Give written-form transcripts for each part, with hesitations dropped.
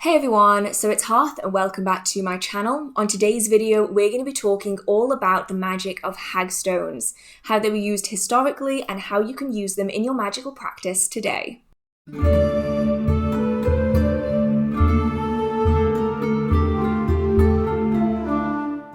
Hey everyone, so it's Hearth and welcome back to my channel. On today's video, we're going to be talking all about the magic of hagstones, how they were used historically and how you can use them in your magical practice today. The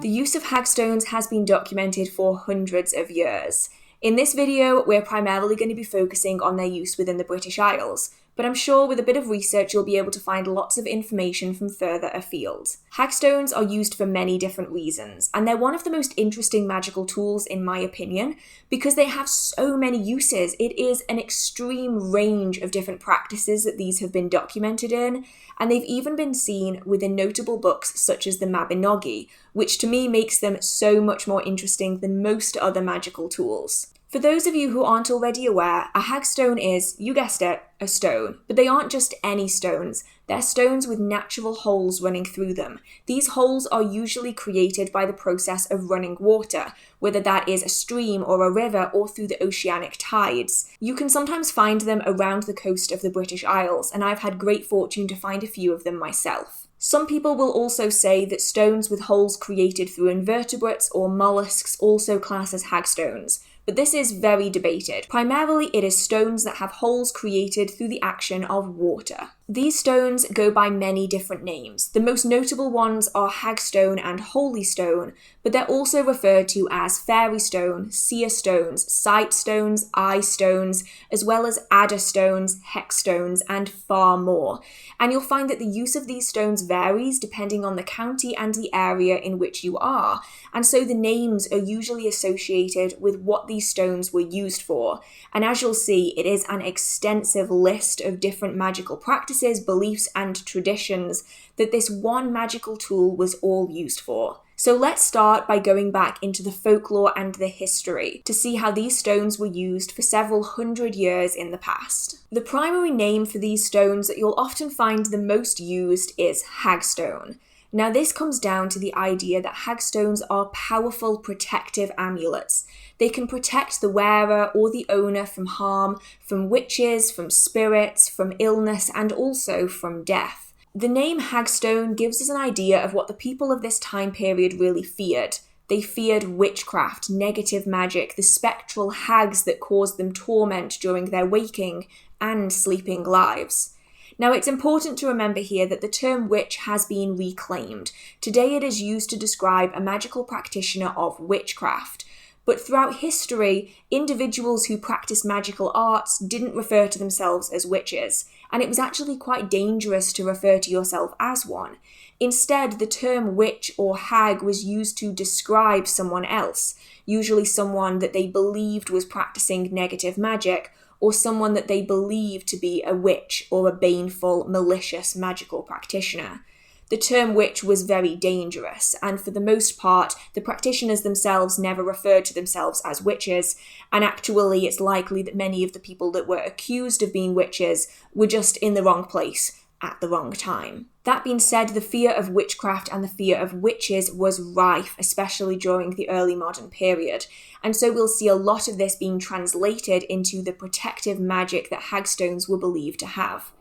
use of hagstones has been documented for hundreds of years. In this video, we're primarily going to be focusing on their use within the British Isles, but I'm sure with a bit of research you'll be able to find lots of information from further afield. Hagstones are used for many different reasons, and they're one of the most interesting magical tools in my opinion, because they have so many uses. It is an extreme range of different practices that these have been documented in, and they've even been seen within notable books such as the Mabinogi, which to me makes them so much more interesting than most other magical tools. For those of you who aren't already aware, a hagstone is, you guessed it, a stone. But they aren't just any stones. They're stones with natural holes running through them. These holes are usually created by the process of running water, whether that is a stream or a river or through the oceanic tides. You can sometimes find them around the coast of the British Isles, and I've had great fortune to find a few of them myself. Some people will also say that stones with holes created through invertebrates or mollusks also class as hagstones. But this is very debated. Primarily, it is stones that have holes created through the action of water. These stones go by many different names. The most notable ones are hagstone and holy stone, but they're also referred to as fairy stone, seer stones, sight stones, eye stones, as well as adder stones, hex stones, and far more. And you'll find that the use of these stones varies depending on the county and the area in which you are, and so the names are usually associated with what these stones were used for. And as you'll see, it is an extensive list of different magical practices, beliefs, and traditions that this one magical tool was all used for. So let's start by going back into the folklore and the history to see how these stones were used for several hundred years in the past. The primary name for these stones that you'll often find the most used is hagstone. Now this comes down to the idea that hagstones are powerful protective amulets. They can protect the wearer or the owner from harm, from witches, from spirits, from illness, and also from death. The name hagstone gives us an idea of what the people of this time period really feared. They feared witchcraft, negative magic, the spectral hags that caused them torment during their waking and sleeping lives. Now, it's important to remember here that the term witch has been reclaimed. Today it is used to describe a magical practitioner of witchcraft. But throughout history, individuals who practiced magical arts didn't refer to themselves as witches, and it was actually quite dangerous to refer to yourself as one. Instead, the term witch or hag was used to describe someone else, usually someone that they believed was practicing negative magic, or someone that they believed to be a witch or a baneful, malicious magical practitioner. The term witch was very dangerous, and for the most part, the practitioners themselves never referred to themselves as witches, and actually it's likely that many of the people that were accused of being witches were just in the wrong place at the wrong time. That being said, the fear of witchcraft and the fear of witches was rife, especially during the early modern period, and so we'll see a lot of this being translated into the protective magic that hagstones were believed to have.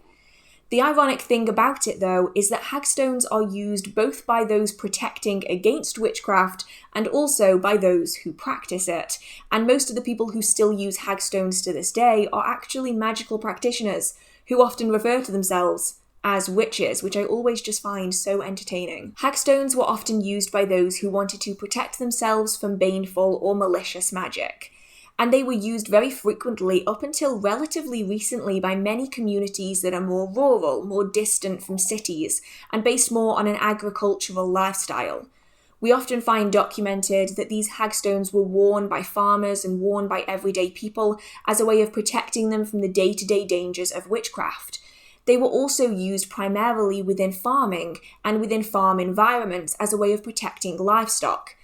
The ironic thing about it, though, is that hagstones are used both by those protecting against witchcraft and also by those who practice it, and most of the people who still use hagstones to this day are actually magical practitioners who often refer to themselves as witches, which I always just find so entertaining. Hagstones were often used by those who wanted to protect themselves from baneful or malicious magic, and they were used very frequently up until relatively recently by many communities that are more rural, more distant from cities, and based more on an agricultural lifestyle. We often find documented that these hagstones were worn by farmers and worn by everyday people as a way of protecting them from the day-to-day dangers of witchcraft. They were also used primarily within farming and within farm environments as a way of protecting livestock.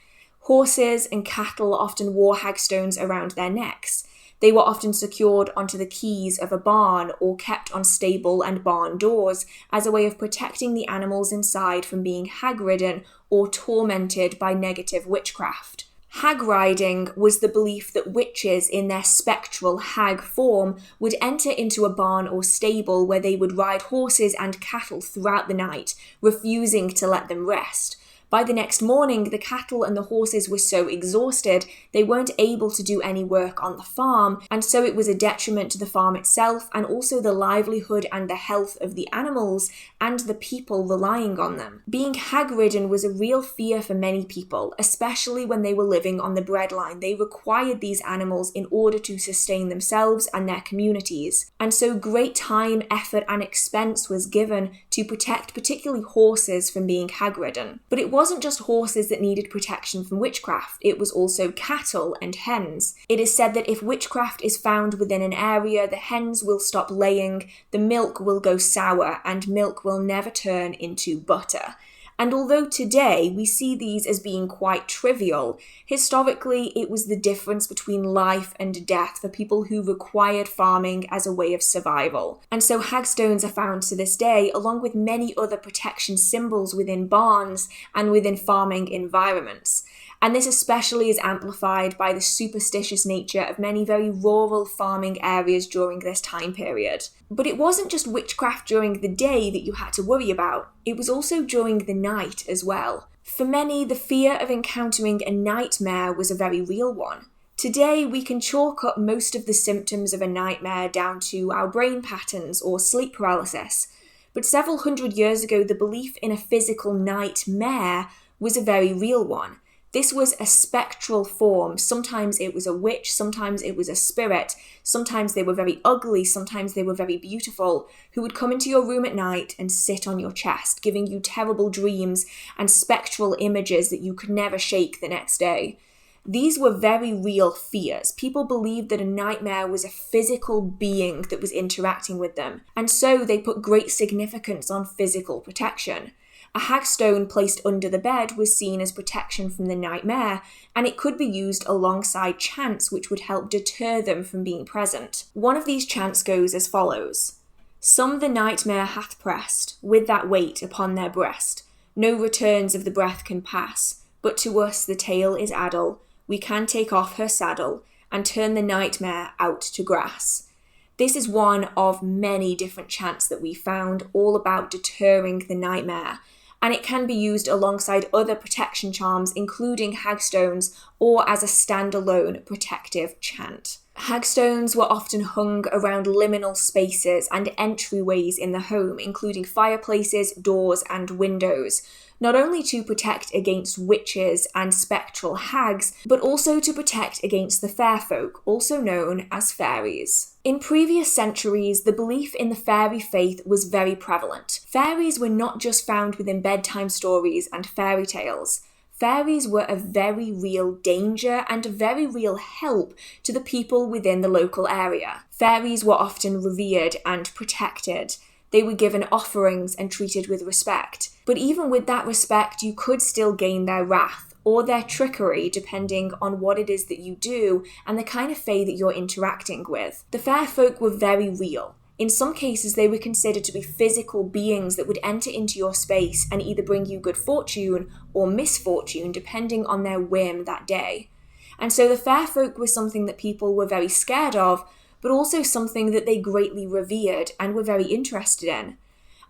Horses and cattle often wore hagstones around their necks. They were often secured onto the keys of a barn or kept on stable and barn doors as a way of protecting the animals inside from being hag-ridden or tormented by negative witchcraft. Hag riding was the belief that witches in their spectral hag form would enter into a barn or stable where they would ride horses and cattle throughout the night, refusing to let them rest. By the next morning, the cattle and the horses were so exhausted they weren't able to do any work on the farm, and so it was a detriment to the farm itself and also the livelihood and the health of the animals and the people relying on them. Being hag-ridden was a real fear for many people, especially when they were living on the breadline. They required these animals in order to sustain themselves and their communities, and so great time, effort and expense was given to protect particularly horses from being hag-ridden. But it wasn't just horses that needed protection from witchcraft, it was also cattle and hens. It is said that if witchcraft is found within an area, the hens will stop laying, the milk will go sour, and milk will never turn into butter. And although today we see these as being quite trivial, historically it was the difference between life and death for people who required farming as a way of survival. And so hagstones are found to this day, along with many other protection symbols within barns and within farming environments. And this especially is amplified by the superstitious nature of many very rural farming areas during this time period. But it wasn't just witchcraft during the day that you had to worry about, it was also during the night as well. For many, the fear of encountering a nightmare was a very real one. Today, we can chalk up most of the symptoms of a nightmare down to our brain patterns or sleep paralysis. But several hundred years ago, the belief in a physical nightmare was a very real one. This was a spectral form. Sometimes it was a witch, sometimes it was a spirit, sometimes they were very ugly, sometimes they were very beautiful, who would come into your room at night and sit on your chest, giving you terrible dreams and spectral images that you could never shake the next day. These were very real fears. People believed that a nightmare was a physical being that was interacting with them, and so they put great significance on physical protection. A hagstone placed under the bed was seen as protection from the nightmare, and it could be used alongside chants which would help deter them from being present. One of these chants goes as follows: "Some the nightmare hath pressed, with that weight upon their breast. No returns of the breath can pass, but to us the tale is addle. We can take off her saddle, and turn the nightmare out to grass." This is one of many different chants that we found all about deterring the nightmare, and it can be used alongside other protection charms, including hagstones, or as a standalone protective chant. Hagstones were often hung around liminal spaces and entryways in the home, including fireplaces, doors, and windows, not only to protect against witches and spectral hags, but also to protect against the fair folk, also known as fairies. In previous centuries, the belief in the fairy faith was very prevalent. Fairies were not just found within bedtime stories and fairy tales. Fairies were a very real danger and a very real help to the people within the local area. Fairies were often revered and protected. They were given offerings and treated with respect. But even with that respect, you could still gain their wrath or their trickery depending on what it is that you do and the kind of fae that you're interacting with. The fair folk were very real. In some cases, they were considered to be physical beings that would enter into your space and either bring you good fortune or misfortune depending on their whim that day. And so the fair folk was something that people were very scared of, but also something that they greatly revered and were very interested in.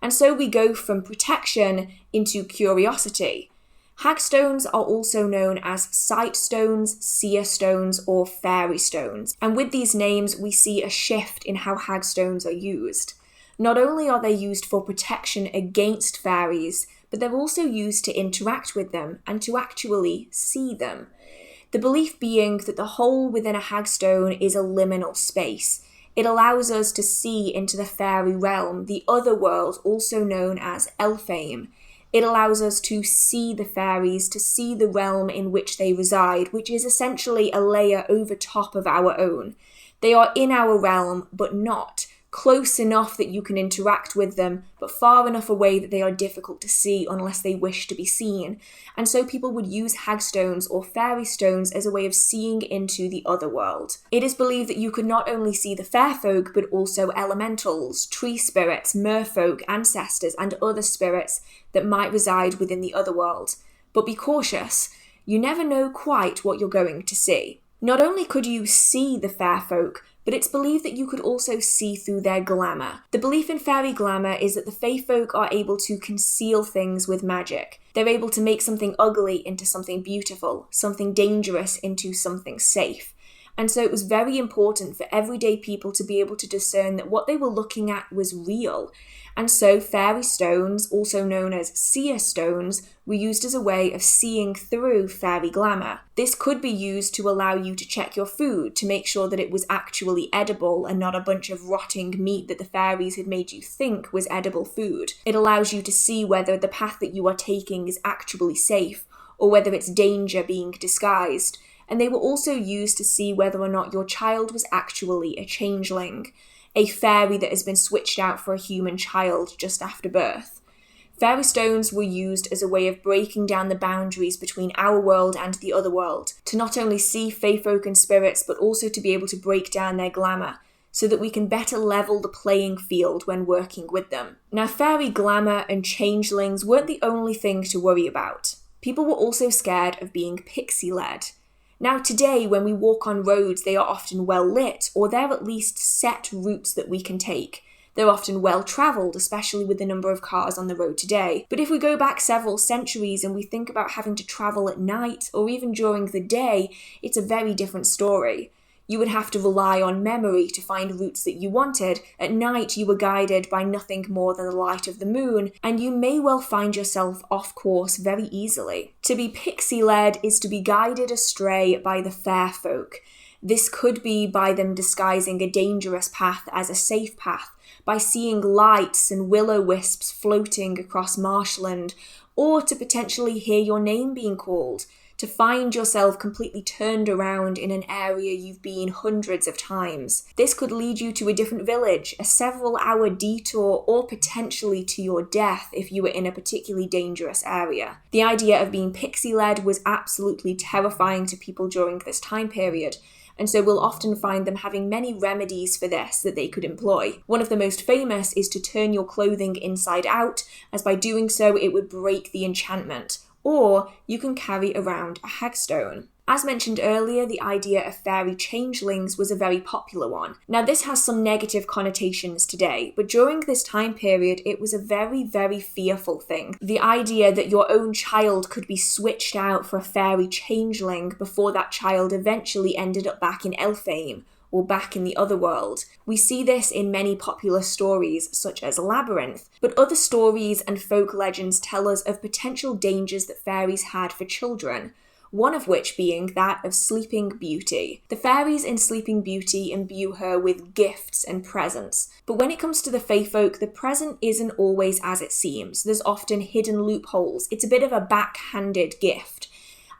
And so we go from protection into curiosity. Hagstones are also known as sight stones, seer stones, or fairy stones. And with these names, we see a shift in how hagstones are used. Not only are they used for protection against fairies, but they're also used to interact with them and to actually see them. The belief being that the hole within a hagstone is a liminal space. It allows us to see into the fairy realm, the other world, also known as Elfame. It allows us to see the fairies, to see the realm in which they reside, which is essentially a layer over top of our own. They are in our realm, but not. Close enough that you can interact with them, but far enough away that they are difficult to see unless they wish to be seen. And so people would use hagstones or fairy stones as a way of seeing into the other world. It is believed that you could not only see the fair folk, but also elementals, tree spirits, merfolk, ancestors, and other spirits that might reside within the other world. But be cautious. You never know quite what you're going to see. Not only could you see the fair folk, but it's believed that you could also see through their glamour. The belief in fairy glamour is that the fae folk are able to conceal things with magic. They're able to make something ugly into something beautiful, something dangerous into something safe. And so it was very important for everyday people to be able to discern that what they were looking at was real. And so fairy stones, also known as seer stones, were used as a way of seeing through fairy glamour. This could be used to allow you to check your food, to make sure that it was actually edible and not a bunch of rotting meat that the fairies had made you think was edible food. It allows you to see whether the path that you are taking is actually safe, or whether it's danger being disguised. And they were also used to see whether or not your child was actually a changeling, a fairy that has been switched out for a human child just after birth. Fairy stones were used as a way of breaking down the boundaries between our world and the other world, to not only see fae folk and spirits, but also to be able to break down their glamour, so that we can better level the playing field when working with them. Now, fairy glamour and changelings weren't the only thing to worry about. People were also scared of being pixie-led. Now today, when we walk on roads, they are often well lit, or they're at least set routes that we can take. They're often well travelled, especially with the number of cars on the road today. But if we go back several centuries and we think about having to travel at night, or even during the day, it's a very different story. You would have to rely on memory to find routes that you wanted. At night, you were guided by nothing more than the light of the moon, and you may well find yourself off course very easily. To be pixie-led is to be guided astray by the fair folk. This could be by them disguising a dangerous path as a safe path, by seeing lights and will-o'-wisps floating across marshland, or to potentially hear your name being called, to find yourself completely turned around in an area you've been hundreds of times. This could lead you to a different village, a several-hour detour, or potentially to your death if you were in a particularly dangerous area. The idea of being pixie-led was absolutely terrifying to people during this time period, and so we'll often find them having many remedies for this that they could employ. One of the most famous is to turn your clothing inside out, as by doing so it would break the enchantment. Or you can carry around a hagstone. As mentioned earlier, the idea of fairy changelings was a very popular one. Now this has some negative connotations today, but during this time period it was a very, very fearful thing. The idea that your own child could be switched out for a fairy changeling before that child eventually ended up back in Elfame, or back in the other world. We see this in many popular stories, such as Labyrinth, but other stories and folk legends tell us of potential dangers that fairies had for children, one of which being that of Sleeping Beauty. The fairies in Sleeping Beauty imbue her with gifts and presents, but when it comes to the fae folk, the present isn't always as it seems. There's often hidden loopholes. It's a bit of a backhanded gift.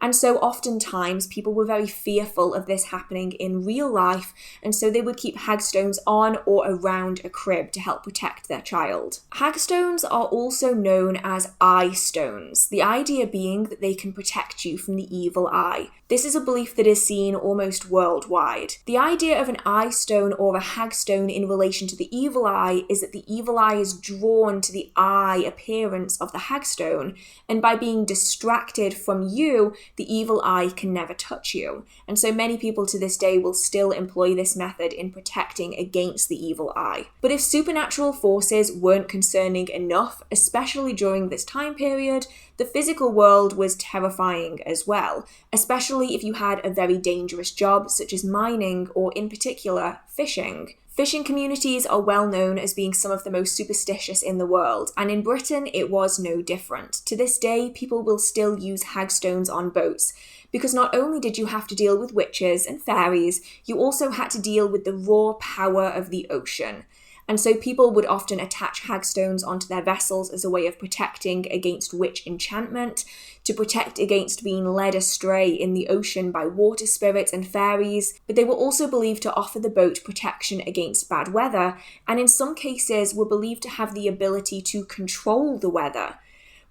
And so oftentimes people were very fearful of this happening in real life, and so they would keep hagstones on or around a crib to help protect their child. Hagstones are also known as eye stones, the idea being that they can protect you from the evil eye. This is a belief that is seen almost worldwide. The idea of an eye stone or a hagstone in relation to the evil eye is that the evil eye is drawn to the eye appearance of the hagstone, and by being distracted from you, the evil eye can never touch you. And so many people to this day will still employ this method in protecting against the evil eye. But if supernatural forces weren't concerning enough, especially during this time period, the physical world was terrifying as well, especially if you had a very dangerous job such as mining or, in particular, fishing. Fishing communities are well known as being some of the most superstitious in the world, and in Britain it was no different. To this day, people will still use hagstones on boats, because not only did you have to deal with witches and fairies, you also had to deal with the raw power of the ocean. And so people would often attach hagstones onto their vessels as a way of protecting against witch enchantment, to protect against being led astray in the ocean by water spirits and fairies, but they were also believed to offer the boat protection against bad weather, and in some cases were believed to have the ability to control the weather.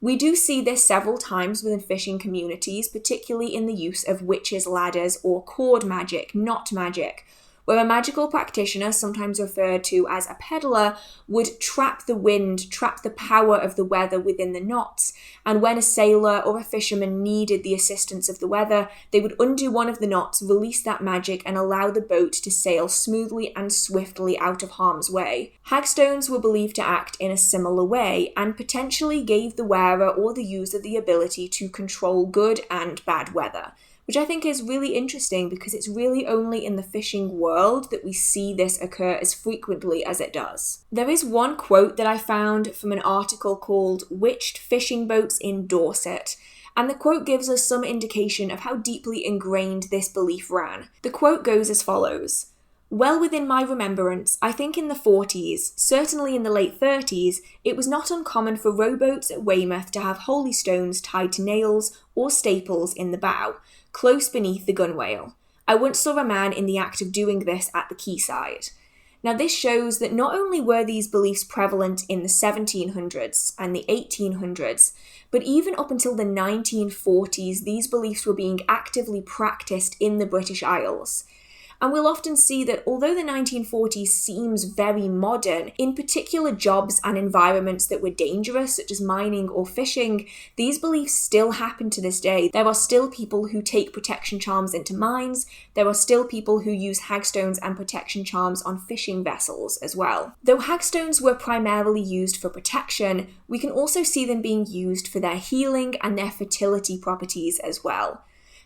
We do see this several times within fishing communities, particularly in the use of witches' ladders or cord magic, knot magic, where a magical practitioner, sometimes referred to as a peddler, would trap the wind, trap the power of the weather within the knots, and when a sailor or a fisherman needed the assistance of the weather, they would undo one of the knots, release that magic, and allow the boat to sail smoothly and swiftly out of harm's way. Hagstones were believed to act in a similar way, and potentially gave the wearer or the user the ability to control good and bad weather, which I think is really interesting because it's really only in the fishing world that we see this occur as frequently as it does. There is one quote that I found from an article called "Witched Fishing Boats in Dorset," and the quote gives us some indication of how deeply ingrained this belief ran. The quote goes as follows: "Well within my remembrance, I think in the 40s, certainly in the late 30s, it was not uncommon for rowboats at Weymouth to have holy stones tied to nails or staples in the bow, close beneath the gunwale. I once saw a man in the act of doing this at the quayside." Now this shows that not only were these beliefs prevalent in the 1700s and the 1800s, but even up until the 1940s, these beliefs were being actively practiced in the British Isles. And we'll often see that although the 1940s seems very modern, in particular jobs and environments that were dangerous, such as mining or fishing, these beliefs still happen to this day. There are still people who take protection charms into mines. There are still people who use hagstones and protection charms on fishing vessels as well. Though hagstones were primarily used for protection, we can also see them being used for their healing and their fertility properties as well.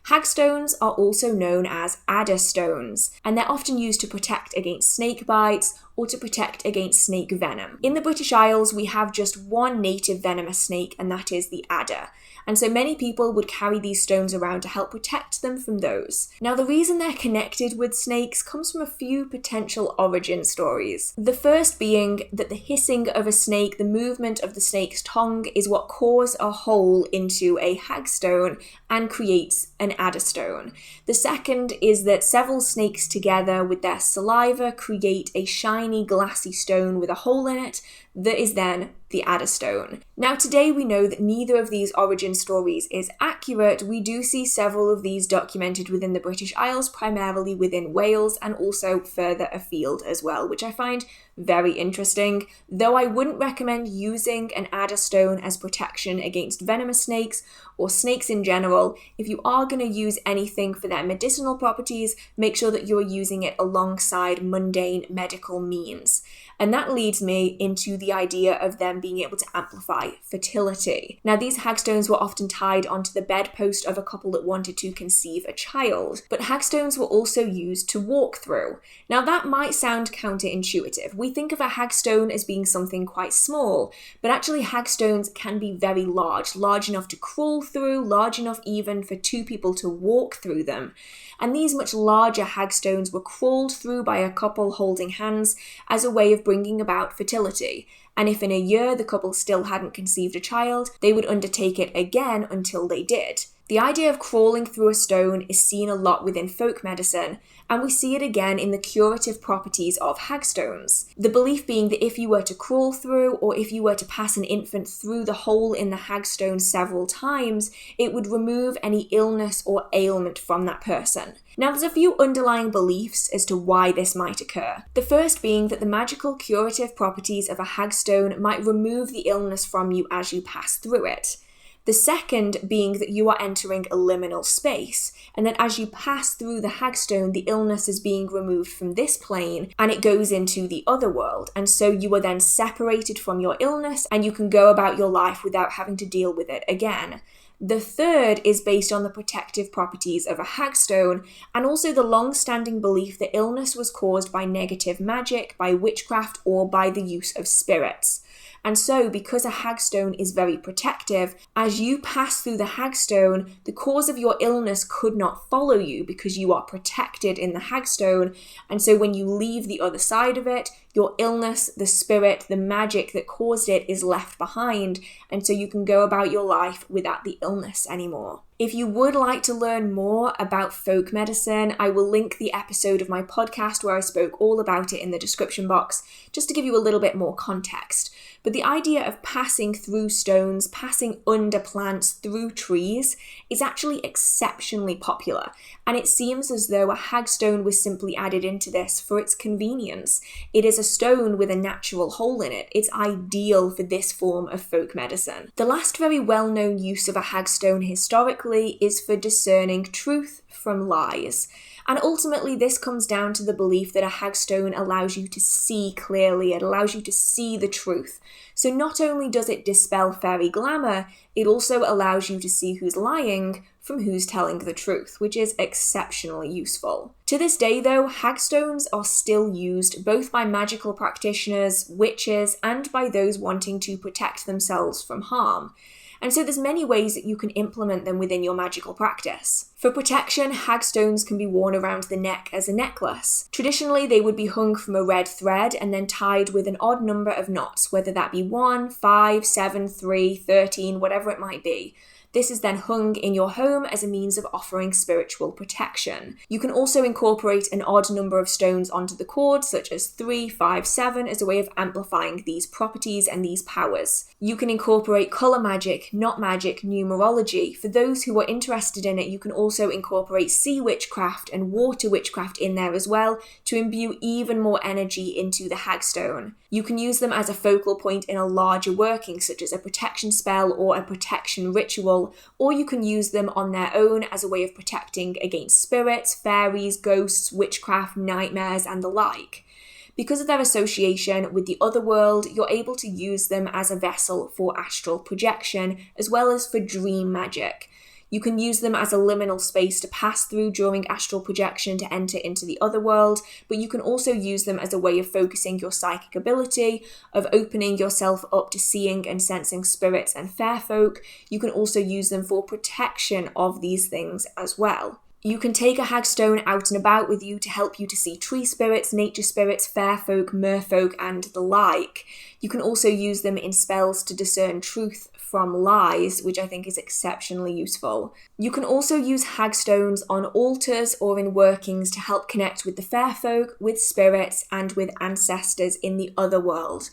Hagstones are also known as adder stones, and they're often used to protect against snake bites or to protect against snake venom. In the British Isles, we have just one native venomous snake, and that is the adder. And so many people would carry these stones around to help protect them from those. Now, the reason they're connected with snakes comes from a few potential origin stories. The first being that the hissing of a snake, the movement of the snake's tongue, is what cores a hole into a hagstone and creates an adder stone. The second is that several snakes together with their saliva create a shiny glassy stone with a hole in it that is then the adder stone. Now today we know that neither of these origin stories is accurate. We do see several of these documented within the British Isles, primarily within Wales and also further afield as well, which I find very interesting, though I wouldn't recommend using an adder stone as protection against venomous snakes or snakes in general. If you are going to use anything for their medicinal properties, make sure that you're using it alongside mundane medical means. And that leads me into the idea of them being able to amplify fertility. Now, these hagstones were often tied onto the bedpost of a couple that wanted to conceive a child, but hagstones were also used to walk through. Now, that might sound counterintuitive. We think of a hagstone as being something quite small, but actually hagstones can be very large enough to crawl through, large enough even for two people to walk through them. And these much larger hagstones were crawled through by a couple holding hands as a way of bringing about fertility. And if in a year the couple still hadn't conceived a child, they would undertake it again until they did. The idea of crawling through a stone is seen a lot within folk medicine, and we see it again in the curative properties of hagstones. The belief being that if you were to crawl through, or if you were to pass an infant through the hole in the hagstone several times, it would remove any illness or ailment from that person. Now, there's a few underlying beliefs as to why this might occur. The first being that the magical curative properties of a hagstone might remove the illness from you as you pass through it. The second being that you are entering a liminal space, and that as you pass through the hagstone, the illness is being removed from this plane and it goes into the other world, and so you are then separated from your illness and you can go about your life without having to deal with it again. The third is based on the protective properties of a hagstone, and also the long-standing belief that illness was caused by negative magic, by witchcraft, or by the use of spirits. And so, because a hagstone is very protective, as you pass through the hagstone, the cause of your illness could not follow you because you are protected in the hagstone. And so when you leave the other side of it, your illness, the spirit, the magic that caused it is left behind. And so you can go about your life without the illness anymore. If you would like to learn more about folk medicine, I will link the episode of my podcast where I spoke all about it in the description box, just to give you a little bit more context. but the idea of passing through stones, passing under plants, through trees, is actually exceptionally popular, and it seems as though a hagstone was simply added into this for its convenience. It is a stone with a natural hole in it. It's ideal for this form of folk medicine. The last very well-known use of a hagstone historically is for discerning truth from lies. And ultimately, this comes down to the belief that a hagstone allows you to see clearly, it allows you to see the truth. So not only does it dispel fairy glamour, it also allows you to see who's lying from who's telling the truth, which is exceptionally useful. To this day though, hagstones are still used both by magical practitioners, witches, and by those wanting to protect themselves from harm. And so there's many ways that you can implement them within your magical practice. For protection, hagstones can be worn around the neck as a necklace. Traditionally, they would be hung from a red thread and then tied with an odd number of knots, whether that be 1, 5, 7, 3, 13, whatever it might be. This is then hung in your home as a means of offering spiritual protection. You can also incorporate an odd number of stones onto the cord, such as 3, 5, 7, as a way of amplifying these properties and these powers. You can incorporate colour magic, not magic, numerology. For those who are interested in it, you can also incorporate sea witchcraft and water witchcraft in there as well to imbue even more energy into the hagstone. You can use them as a focal point in a larger working, such as a protection spell or a protection ritual, or you can use them on their own as a way of protecting against spirits, fairies, ghosts, witchcraft, nightmares, and the like. Because of their association with the other world, you're able to use them as a vessel for astral projection, as well as for dream magic. You can use them as a liminal space to pass through during astral projection to enter into the other world, but you can also use them as a way of focusing your psychic ability, of opening yourself up to seeing and sensing spirits and fair folk. You can also use them for protection of these things as well. You can take a hagstone out and about with you to help you to see tree spirits, nature spirits, fair folk, merfolk, and the like. You can also use them in spells to discern truth from lies, which I think is exceptionally useful. You can also use hagstones on altars or in workings to help connect with the fair folk, with spirits, and with ancestors in the other world.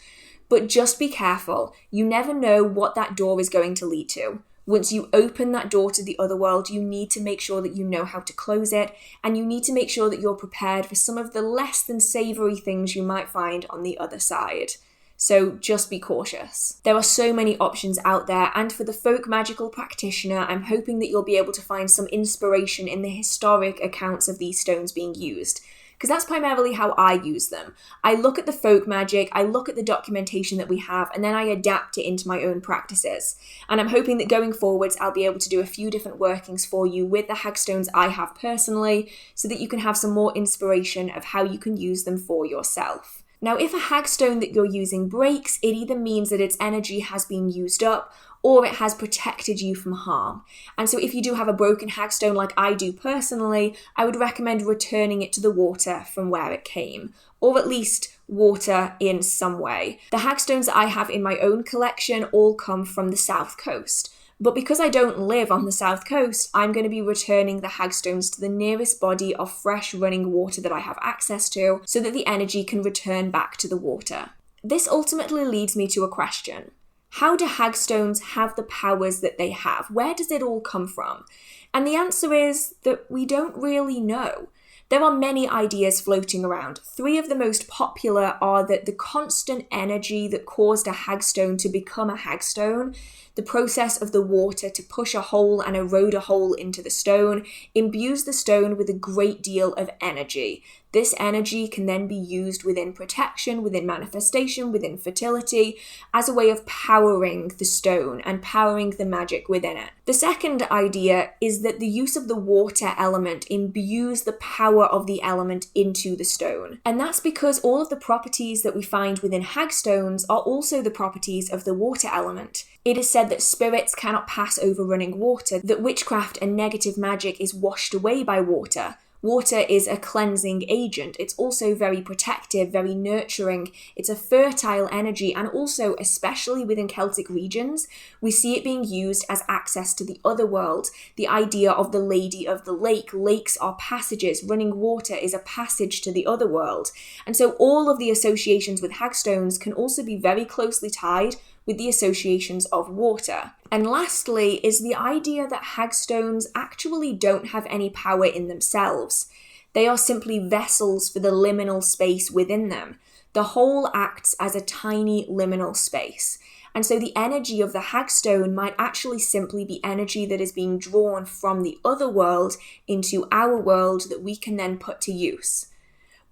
But just be careful, you never know what that door is going to lead to. Once you open that door to the other world, you need to make sure that you know how to close it, and you need to make sure that you're prepared for some of the less than savoury things you might find on the other side. So just be cautious. There are so many options out there, and for the folk magical practitioner, I'm hoping that you'll be able to find some inspiration in the historic accounts of these stones being used. Because that's primarily how I use them. I look at the folk magic, I look at the documentation that we have, and then I adapt it into my own practices. And I'm hoping that going forwards, I'll be able to do a few different workings for you with the hagstones I have personally, so that you can have some more inspiration of how you can use them for yourself. Now, if a hagstone that you're using breaks, it either means that its energy has been used up, or it has protected you from harm. And so if you do have a broken hagstone like I do personally, I would recommend returning it to the water from where it came, or at least water in some way. The hagstones that I have in my own collection all come from the south coast. But because I don't live on the south coast, I'm going to be returning the hagstones to the nearest body of fresh running water that I have access to, so that the energy can return back to the water. This ultimately leads me to a question. How do hagstones have the powers that they have? Where does it all come from? And the answer is that we don't really know. There are many ideas floating around. 3 of the most popular are that the constant energy that caused a hagstone to become a hagstone, the process of the water to push a hole and erode a hole into the stone, imbues the stone with a great deal of energy. This energy can then be used within protection, within manifestation, within fertility, as a way of powering the stone and powering the magic within it. The second idea is that the use of the water element imbues the power of the element into the stone. And that's because all of the properties that we find within hagstones are also the properties of the water element. It is said that spirits cannot pass over running water, that witchcraft and negative magic is washed away by water. Water is a cleansing agent. It's also very protective, very nurturing. It's a fertile energy, and also, especially within Celtic regions, we see it being used as access to the other world. The idea of the Lady of the Lake. Lakes are passages. Running water is a passage to the other world. And so all of the associations with hagstones can also be very closely tied with the associations of water. And lastly is the idea that hagstones actually don't have any power in themselves. They are simply vessels for the liminal space within them. The whole acts as a tiny liminal space. And so the energy of the hagstone might actually simply be energy that is being drawn from the other world into our world that we can then put to use.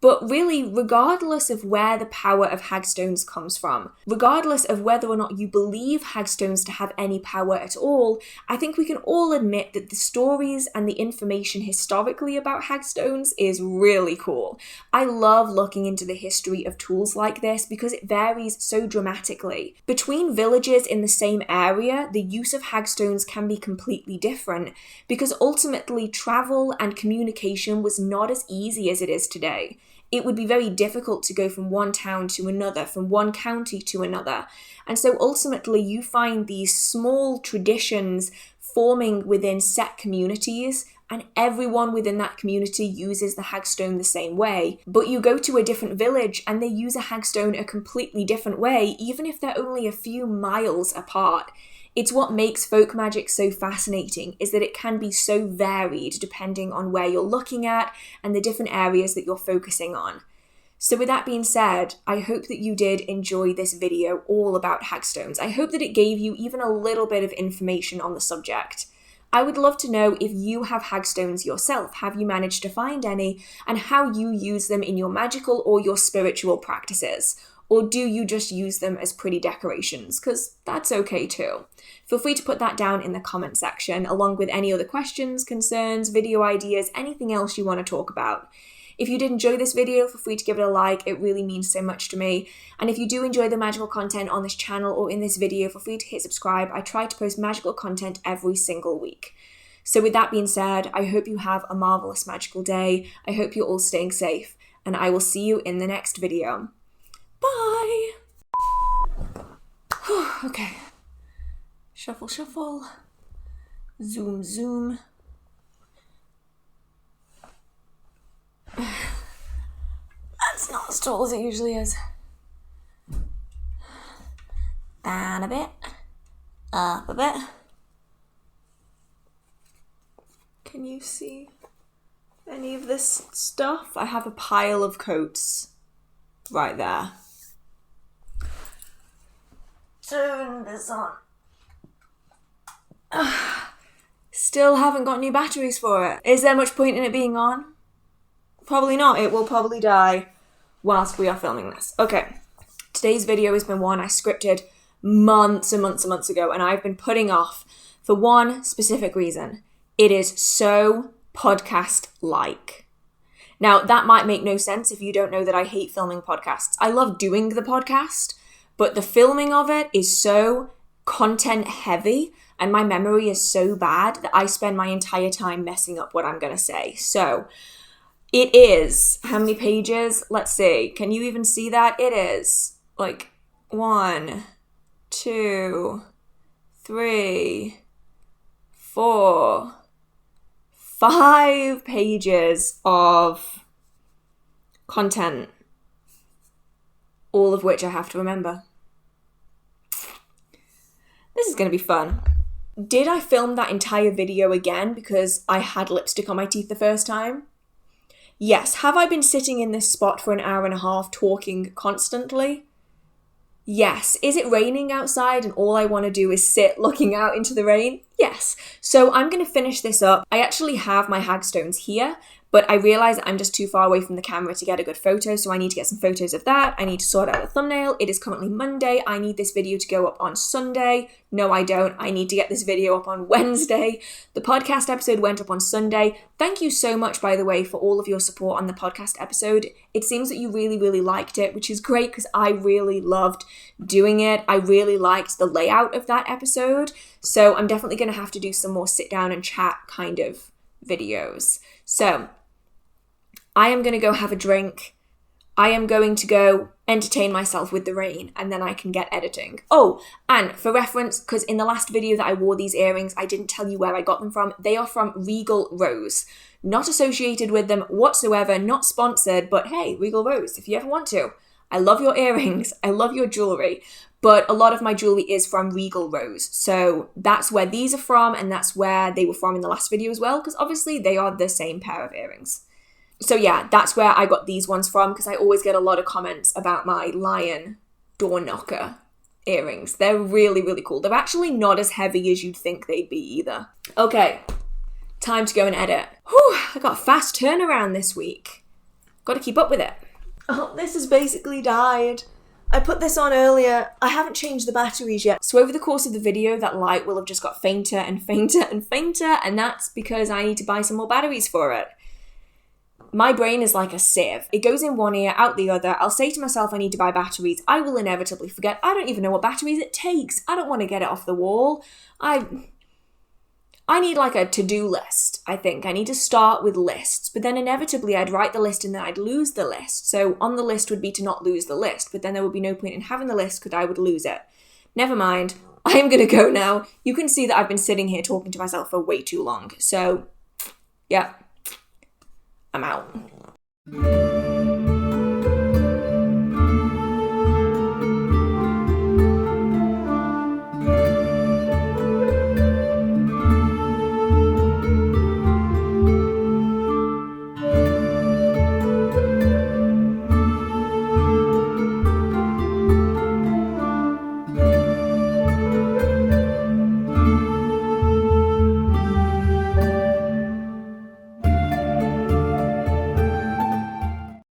But really, regardless of where the power of hagstones comes from, regardless of whether or not you believe hagstones to have any power at all, I think we can all admit that the stories and the information historically about hagstones is really cool. I love looking into the history of tools like this because it varies so dramatically. Between villages in the same area, the use of hagstones can be completely different because ultimately travel and communication was not as easy as it is today. It would be very difficult to go from one town to another, from one county to another. And so ultimately you find these small traditions forming within set communities, and everyone within that community uses the hagstone the same way. But you go to a different village and they use a hagstone a completely different way, even if they're only a few miles apart. It's what makes folk magic so fascinating, is that it can be so varied depending on where you're looking at and the different areas that you're focusing on. So with that being said, I hope that you did enjoy this video all about hagstones. I hope that it gave you even a little bit of information on the subject. I would love to know if you have hagstones yourself. Have you managed to find any, and how you use them in your magical or your spiritual practices? Or do you just use them as pretty decorations? Because that's okay too. Feel free to put that down in the comment section, along with any other questions, concerns, video ideas, anything else you want to talk about. If you did enjoy this video, feel free to give it a like. It really means so much to me. And if you do enjoy the magical content on this channel or in this video, feel free to hit subscribe. I try to post magical content every single week. So with that being said, I hope you have a marvelous magical day. I hope you're all staying safe, and I will see you in the next video. Bye! Okay. Shuffle, shuffle. Zoom, zoom. That's not as tall as it usually is. Down a bit. Up a bit. Can you see any of this stuff? I have a pile of coats right there. Turn this on. Still haven't got new batteries for it. Is there much point in it being on? Probably not. It will probably die whilst we are filming this. Okay. Today's video has been one I scripted months and months and months ago, and I've been putting off for one specific reason. It is so podcast-like. Now, that might make no sense if you don't know that I hate filming podcasts. I love doing the podcast, but the filming of it is so content heavy and my memory is so bad that I spend my entire time messing up what I'm going to say. So it is, how many pages? Let's see. Can you even see that? It is like 1, 2, 3, 4, 5 pages of content, all of which I have to remember. This is going to be fun. Did I film that entire video again because I had lipstick on my teeth the first time? Yes. Have I been sitting in this spot for an hour and a half talking constantly? Yes. Is it raining outside and all I want to do is sit looking out into the rain? Yes. So I'm going to finish this up. I actually have my hagstones here, but I realize that I'm just too far away from the camera to get a good photo, so I need to get some photos of that. I need to sort out the thumbnail. It is currently Monday. I need this video to go up on Sunday. No, I don't. I need to get this video up on Wednesday. The podcast episode went up on Sunday. Thank you so much, by the way, for all of your support on the podcast episode. It seems that you really, really liked it, which is great because I really loved doing it. I really liked the layout of that episode. So I'm definitely going to have to do some more sit down and chat kind of videos. So I am going to go have a drink. I am going to go entertain myself with the rain, and then I can get editing. Oh, and for reference, because in the last video that I wore these earrings, I didn't tell you where I got them from. They are from Regal Rose. Not associated with them whatsoever, not sponsored, but hey, Regal Rose, if you ever want to. I love your earrings, I love your jewellery, but a lot of my jewellery is from Regal Rose. So that's where these are from, and that's where they were from in the last video as well, because obviously they are the same pair of earrings. So yeah, that's where I got these ones from, because I always get a lot of comments about my lion door knocker earrings. They're really, really cool. They're actually not as heavy as you'd think they'd be either. Okay, time to go and edit. Whew, I got a fast turnaround this week. Got to keep up with it. Oh, this has basically died. I put this on earlier. I haven't changed the batteries yet. So over the course of the video, that light will have just got fainter and fainter and fainter, and that's because I need to buy some more batteries for it. My brain is like a sieve. It goes in one ear, out the other. I'll say to myself I need to buy batteries. I will inevitably forget. I don't even know what batteries it takes. I don't want to get it off the wall. I need like a to-do list, I think. I need to start with lists. But then inevitably I'd write the list and then I'd lose the list. So on the list would be to not lose the list. But then there would be no point in having the list because I would lose it. Never mind. I am going to go now. You can see that I've been sitting here talking to myself for way too long. So, yeah. I'm out.